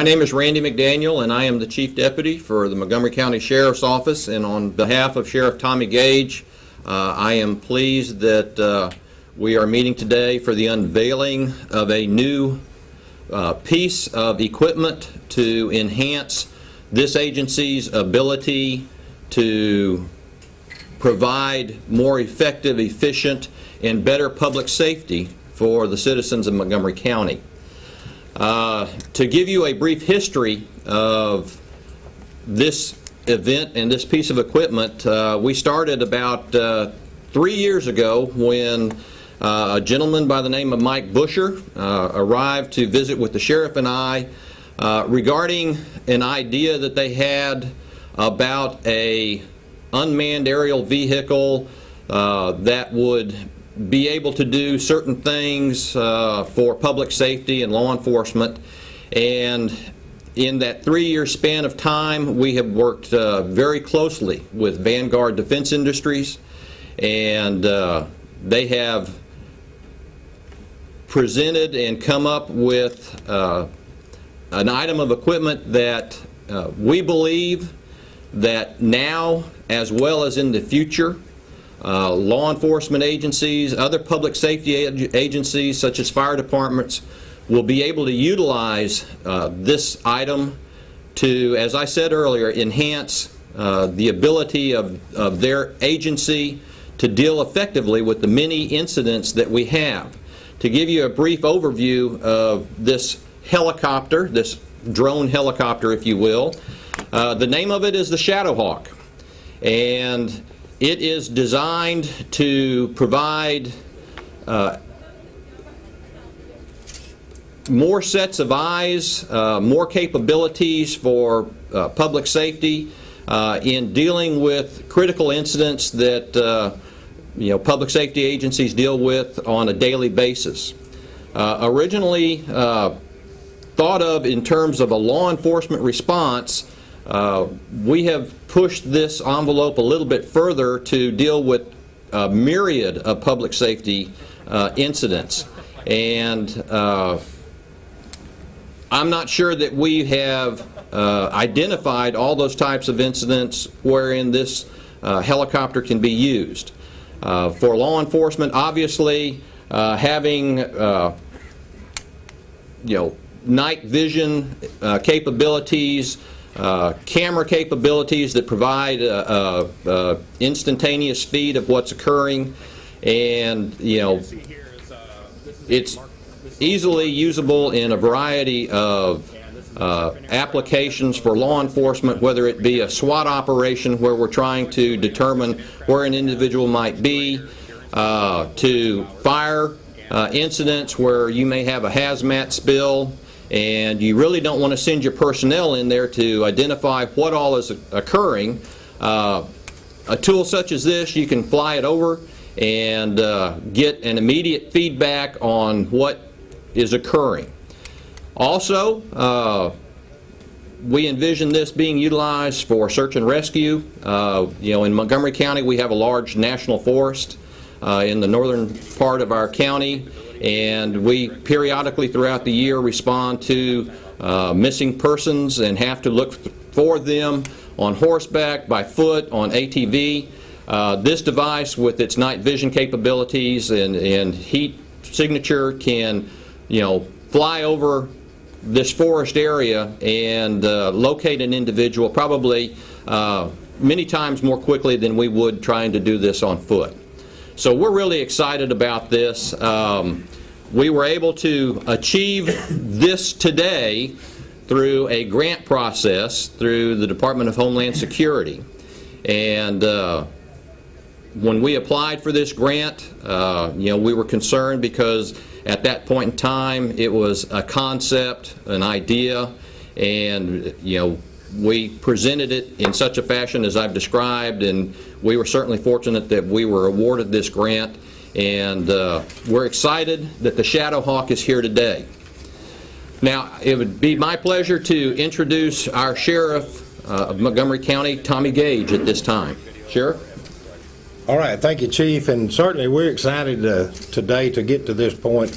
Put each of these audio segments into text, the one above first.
My name is Randy McDaniel, and I am the Chief Deputy for the Montgomery County Sheriff's Office. And on behalf of Sheriff Tommy Gage, I am pleased that we are meeting today for the unveiling of a new piece of equipment to enhance this agency's ability to provide more effective, efficient, and better public safety for the citizens of Montgomery County. To give you a brief history of this event and this piece of equipment, we started about 3 years ago when a gentleman by the name of Mike Busher arrived to visit with the sheriff and I regarding an idea that they had about a unmanned aerial vehicle that would be able to do certain things for public safety and law enforcement. And in that 3-year span of time, we have worked very closely with Vanguard Defense Industries, and they have presented and come up with an item of equipment that we believe that now, as well as in the future, law enforcement agencies, other public safety agencies such as fire departments will be able to utilize this item to, as I said earlier, enhance the ability of their agency to deal effectively with the many incidents that we have. To give you a brief overview of this helicopter, this drone helicopter if you will, the name of it is the Shadowhawk, and it is designed to provide more sets of eyes, more capabilities for public safety in dealing with critical incidents that public safety agencies deal with on a daily basis. Originally thought of in terms of a law enforcement response, we have pushed this envelope a little bit further to deal with a myriad of public safety incidents. And I'm not sure that we have identified all those types of incidents wherein this helicopter can be used. For law enforcement, obviously, having night vision capabilities, camera capabilities that provide instantaneous feed of what's occurring, and it's easily usable in a variety of applications for law enforcement, whether it be a SWAT operation where we're trying to determine where an individual might be, to fire incidents where you may have a hazmat spill and you really don't want to send your personnel in there to identify what all is occurring. A tool such as this, you can fly it over and get an immediate feedback on what is occurring. Also, we envision this being utilized for search and rescue. In Montgomery County we have a large national forest in the northern part of our county, and we periodically throughout the year respond to missing persons and have to look for them on horseback, by foot, on ATV. This device, with its night vision capabilities and heat signature, can fly over this forest area and locate an individual probably many times more quickly than we would trying to do this on foot. So we're really excited about this. We were able to achieve this today through a grant process through the Department of Homeland Security. And when we applied for this grant, we were concerned because at that point in time it was a concept, an idea, and we presented it in such a fashion as I've described, and we were certainly fortunate that we were awarded this grant, and we're excited that the Shadowhawk is here today. Now, it would be my pleasure to introduce our Sheriff of Montgomery County, Tommy Gage, at this time. Sheriff? All right, thank you, Chief, and certainly we're excited today to get to this point,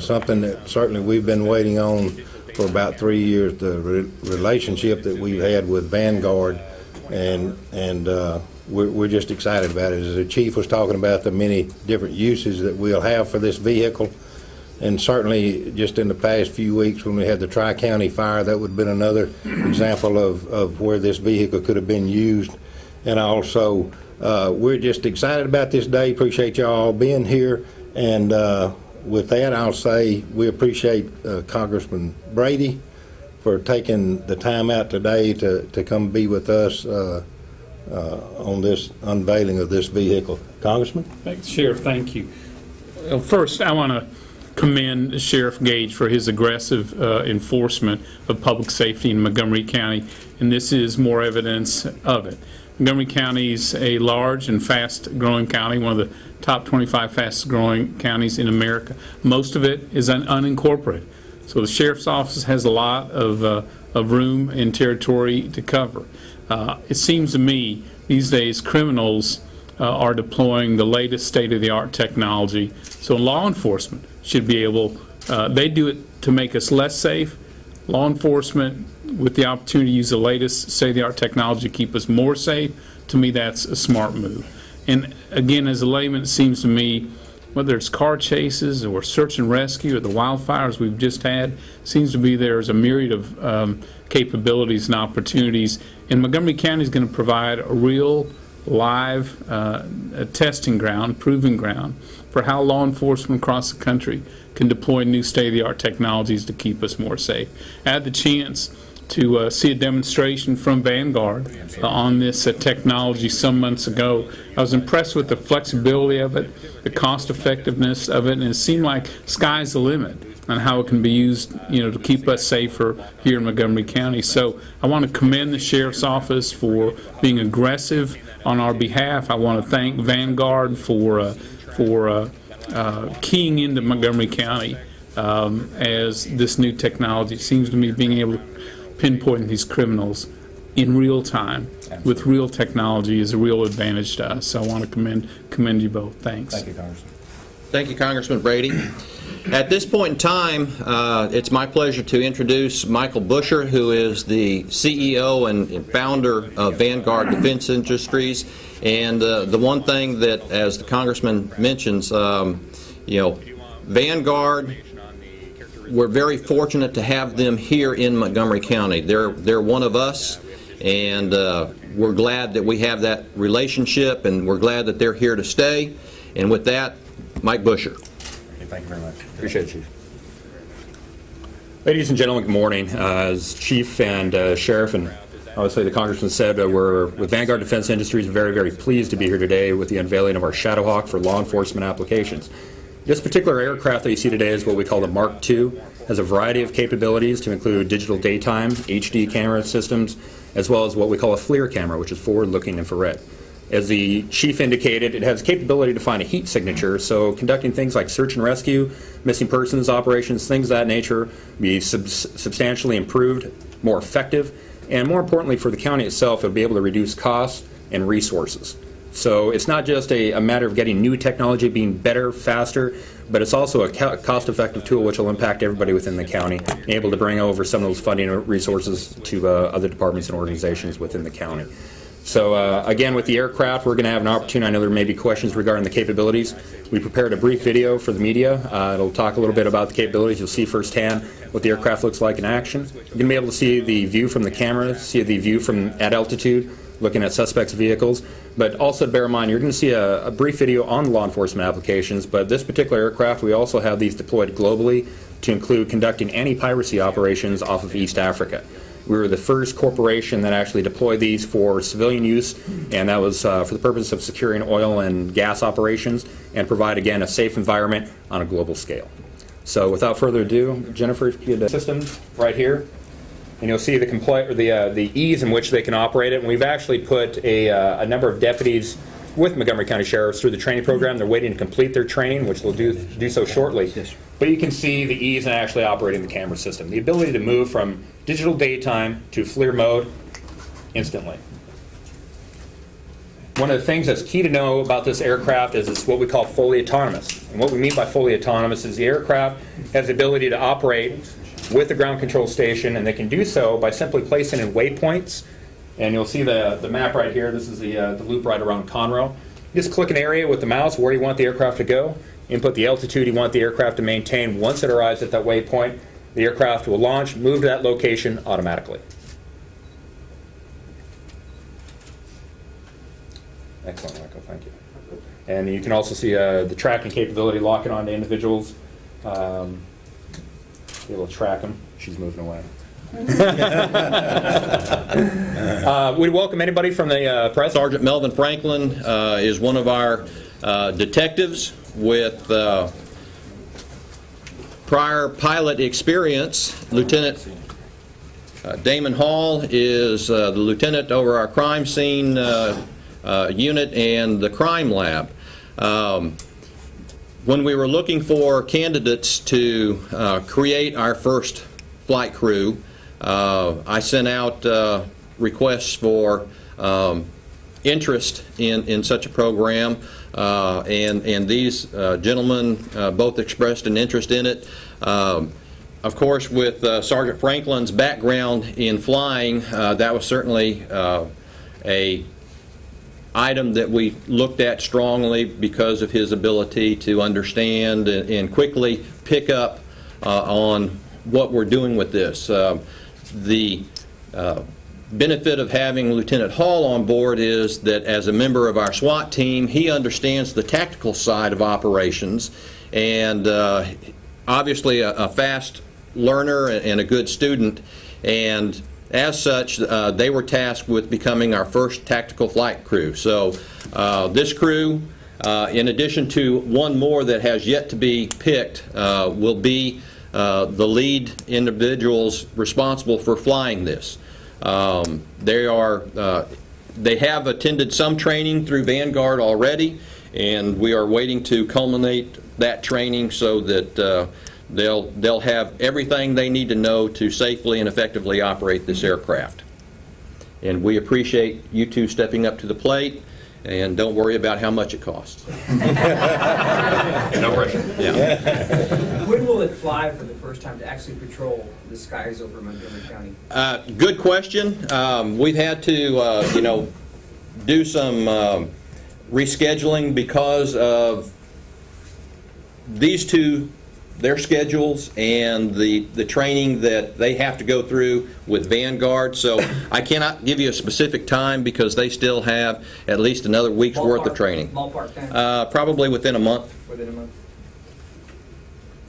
something that certainly we've been waiting on for about 3 years the relationship that we've had with Vanguard, and we're just excited about it. As the chief was talking about the many different uses that we'll have for this vehicle, and certainly just in the past few weeks when we had the Tri-County fire, that would have been another example of where this vehicle could have been used. And also, we're just excited about this day. Appreciate y'all being here. And with that, I'll say we appreciate Congressman Brady for taking the time out today to come be with us on this unveiling of this vehicle. Congressman? Thanks, Sheriff. Thank you. Well, first, I want to commend Sheriff Gage for his aggressive enforcement of public safety in Montgomery County, and this is more evidence of it. Montgomery County is a large and fast-growing county, one of the top 25 fastest-growing counties in America. Most of it is unincorporated, so the Sheriff's Office has a lot of room and territory to cover. It seems to me these days criminals are deploying the latest state-of-the-art technology, so law enforcement should be able, they do it to make us less safe. Law enforcement with the opportunity to use the latest state-of-the-art technology to keep us more safe, to me that's a smart move. And again, as a layman, it seems to me, whether it's car chases or search and rescue or the wildfires we've just had, seems to be there's a myriad of capabilities and opportunities. And Montgomery County is going to provide a real live testing ground, proving ground for how law enforcement across the country can deploy new state-of-the-art technologies to keep us more safe. I had the chance to see a demonstration from Vanguard on this technology some months ago. I was impressed with the flexibility of it, the cost effectiveness of it, and it seemed like sky's the limit on how it can be used, to keep us safer here in Montgomery County. So I want to commend the Sheriff's Office for being aggressive on our behalf. I want to thank Vanguard for keying into Montgomery County as this new technology seems to me being able to pinpoint these criminals in real time with real technology is a real advantage to us. So I want to commend you both. Thanks. Thank you, Congressman. Thank you, Congressman Brady. At this point in time, it's my pleasure to introduce Michael Busher, who is the CEO and founder of Vanguard Defense Industries. And the one thing that, as the Congressman mentions, Vanguard, we're very fortunate to have them here in Montgomery County. They're one of us, and we're glad that we have that relationship, and we're glad that they're here to stay. And with that, Mike Busher. Thank you very much. Appreciate it, Chief. Ladies and gentlemen, good morning. As Chief and Sheriff and obviously the Congressman said, we're with Vanguard Defense Industries very, very pleased to be here today with the unveiling of our Shadowhawk for law enforcement applications. This particular aircraft that you see today is what we call the Mark II. Has a variety of capabilities to include digital daytime, HD camera systems, as well as what we call a FLIR camera, which is forward-looking infrared. As the Chief indicated, it has capability to find a heat signature, so conducting things like search and rescue, missing persons operations, things of that nature, be substantially improved, more effective, and more importantly for the county itself, it'll be able to reduce costs and resources. So it's not just a matter of getting new technology being better, faster, but it's also a cost-effective tool which will impact everybody within the county, able to bring over some of those funding resources to other departments and organizations within the county. So again, with the aircraft, we're going to have an opportunity. I know there may be questions regarding the capabilities. We prepared a brief video for the media. It'll talk a little bit about the capabilities. You'll see firsthand what the aircraft looks like in action. You're going to be able to see the view from the camera, see the view from at altitude, looking at suspects' vehicles. But also bear in mind, you're going to see a brief video on law enforcement applications, but this particular aircraft, we also have these deployed globally to include conducting anti-piracy operations off of East Africa. We were the first corporation that actually deployed these for civilian use, and that was for the purpose of securing oil and gas operations and provide, again, a safe environment on a global scale. So without further ado, Jennifer, if you could, systems right here. And you'll see the ease in which they can operate it. And we've actually put a number of deputies with Montgomery County Sheriffs through the training program. They're waiting to complete their training, which they'll do so shortly. Yes. But you can see the ease in actually operating the camera system. The ability to move from digital daytime to FLIR mode instantly. One of the things that's key to know about this aircraft is it's what we call fully autonomous. And what we mean by fully autonomous is the aircraft has the ability to operate with the ground control station, and they can do so by simply placing in waypoints. And you'll see the map right here. This is the loop right around Conroe. You just click an area with the mouse where you want the aircraft to go, input the altitude you want the aircraft to maintain. Once it arrives at that waypoint, the aircraft will launch, move to that location automatically. Excellent, Michael, thank you. And you can also see the tracking capability, locking on to individuals. Be able to track them. She's moving away. We welcome anybody from the press. Sergeant Melvin Franklin is one of our detectives with prior pilot experience. Lieutenant Damon Hall is the lieutenant over our crime scene unit and the crime lab. When we were looking for candidates to create our first flight crew, I sent out requests for interest in such a program, and these gentlemen both expressed an interest in it. Of course, with Sergeant Franklin's background in flying, that was certainly a item that we looked at strongly because of his ability to understand and quickly pick up on what we're doing with this. The benefit of having Lieutenant Hall on board is that as a member of our SWAT team, he understands the tactical side of operations, and obviously a fast learner and a good student, and as such, they were tasked with becoming our first tactical flight crew. So this crew, in addition to one more that has yet to be picked, will be the lead individuals responsible for flying this. They have attended some training through Vanguard already, and we are waiting to culminate that training so that they'll have everything they need to know to safely and effectively operate this aircraft. And we appreciate you two stepping up to the plate, and don't worry about how much it costs. No pressure. Yeah. When will it fly for the first time to actually patrol the skies over Montgomery County? Good question. We've had to, do some rescheduling because of these two, their schedules and the training that they have to go through with Vanguard. So I cannot give you a specific time because they still have at least another week's worth of training. Ballpark time? Probably within a month. Within a month.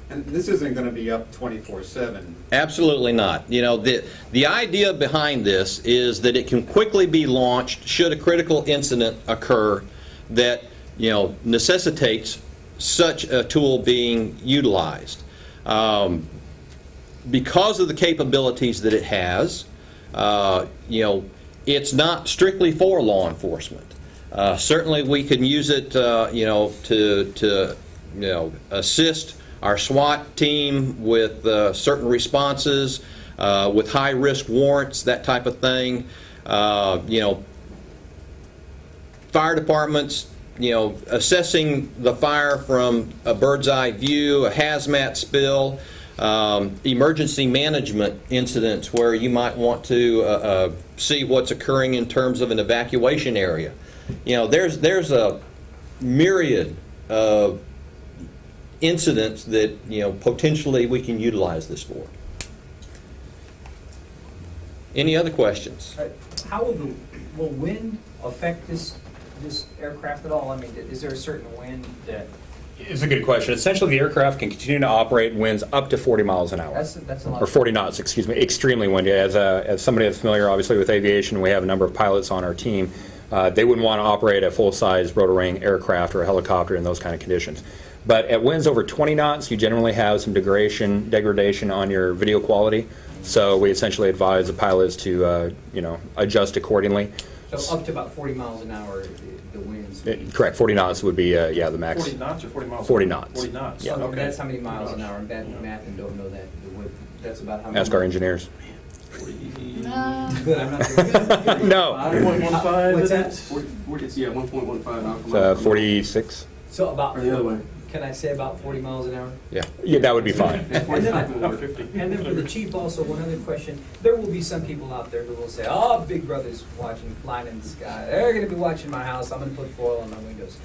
And this isn't going to be up 24/7. Absolutely not. The idea behind this is that it can quickly be launched should a critical incident occur that necessitates such a tool being utilized. Because of the capabilities that it has, it's not strictly for law enforcement. Certainly we can use it to assist our SWAT team with certain responses, with high-risk warrants, that type of thing. Fire departments, assessing the fire from a bird's eye view, a hazmat spill, emergency management incidents where you might want to see what's occurring in terms of an evacuation area. There's a myriad of incidents that potentially we can utilize this for. Any other questions? How will wind affect this aircraft at all? I mean, is there a certain wind that... It's a good question. Essentially, the aircraft can continue to operate winds up to 40 miles an hour. That's a lot. Or 40 knots, excuse me. Extremely windy. As somebody that's familiar, obviously, with aviation, we have a number of pilots on our team. They wouldn't want to operate a full-size rotor wing aircraft or a helicopter in those kind of conditions. But at winds over 20 knots, you generally have some degradation on your video quality. So we essentially advise the pilots to, adjust accordingly. So up to about 40 miles an hour, the winds? Correct. 40 knots would be, the max. 40 knots or 40 miles? 40 knots. 40 knots. Yeah. So Okay. that's how many miles an hour. I'm bad at math and don't know that. That's about how many. Ask our engineers. Good, I'm not good. No. 1.15. What's that? 40, yeah, 1.15. 46. So about Or the other way. can I say about 40 miles an hour? Yeah. Yeah, that would be fine. And then for the chief also, one other question. There will be some people out there who will say, oh, Big Brother's watching, flying in the sky. They're going to be watching my house. I'm going to put foil on my windows.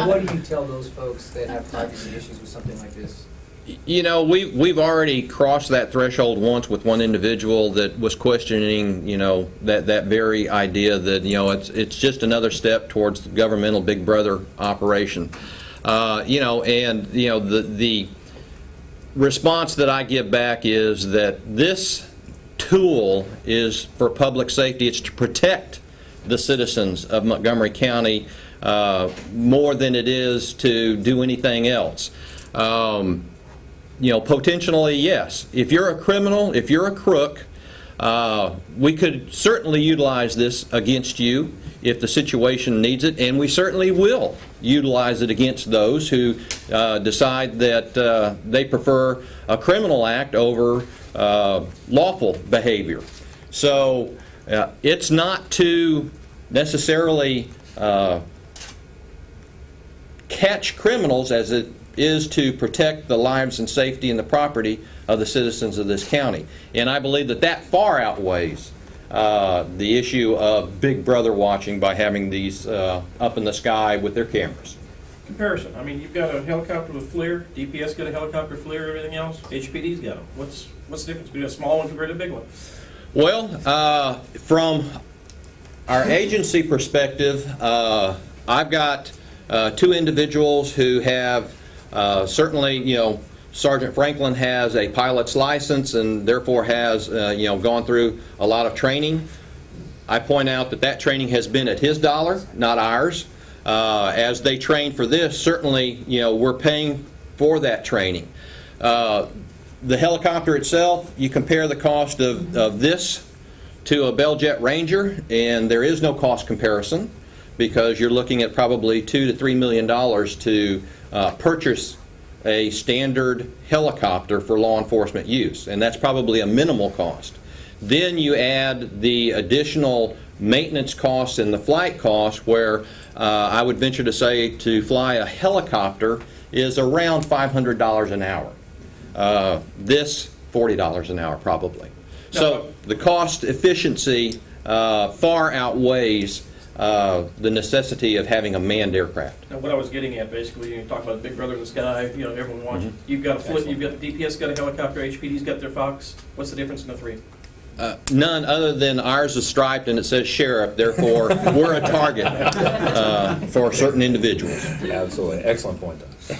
What do you tell those folks that have privacy issues with something like this? You know, we've already crossed that threshold once with one individual that was questioning, you know, that very idea that, you know, it's just another step towards the governmental Big Brother operation. You know, and you know the response that I give back is that this tool is for public safety. It's to protect the citizens of Montgomery County more than it is to do anything else. You know, potentially, yes. If you're a criminal, if you're a crook, we could certainly utilize this against you if the situation needs it, and we certainly will utilize it against those who decide that they prefer a criminal act over lawful behavior. So it's not to necessarily catch criminals as it is to protect the lives and safety and the property of the citizens of this county. And I believe that that far outweighs the issue of Big Brother watching by having these up in the sky with their cameras. Comparison. I mean, you've got a helicopter with FLIR, DPS got a helicopter FLIR, everything else. HPD's got them. What's the difference between a small one compared to a big one? Well, from our agency perspective, I've got two individuals who have certainly, you know, Sergeant Franklin has a pilot's license and therefore has, you know, gone through a lot of training. I point out that that training has been at his dollar, not ours. As they train for this, certainly, you know, we're paying for that training. The helicopter itself, you compare the cost of this to a Bell Jet Ranger, and there is no cost comparison because you're looking at probably $2 to $3 million to purchase a standard helicopter for law enforcement use, and that's probably a minimal cost. Then you add the additional maintenance costs and the flight costs, where I would venture to say to fly a helicopter is around $500 an hour. This $40 an hour probably. So the cost efficiency far outweighs the necessity of having a manned aircraft. Now, what I was getting at, basically, you talk about Big Brother in the sky, you know, everyone watching. You've got a FLIR, you've got the DPS got a helicopter, HPD's got their Fox. What's the difference in the three? None other than ours is striped and it says sheriff, therefore we're a target for certain individuals. Absolutely. Excellent point, though.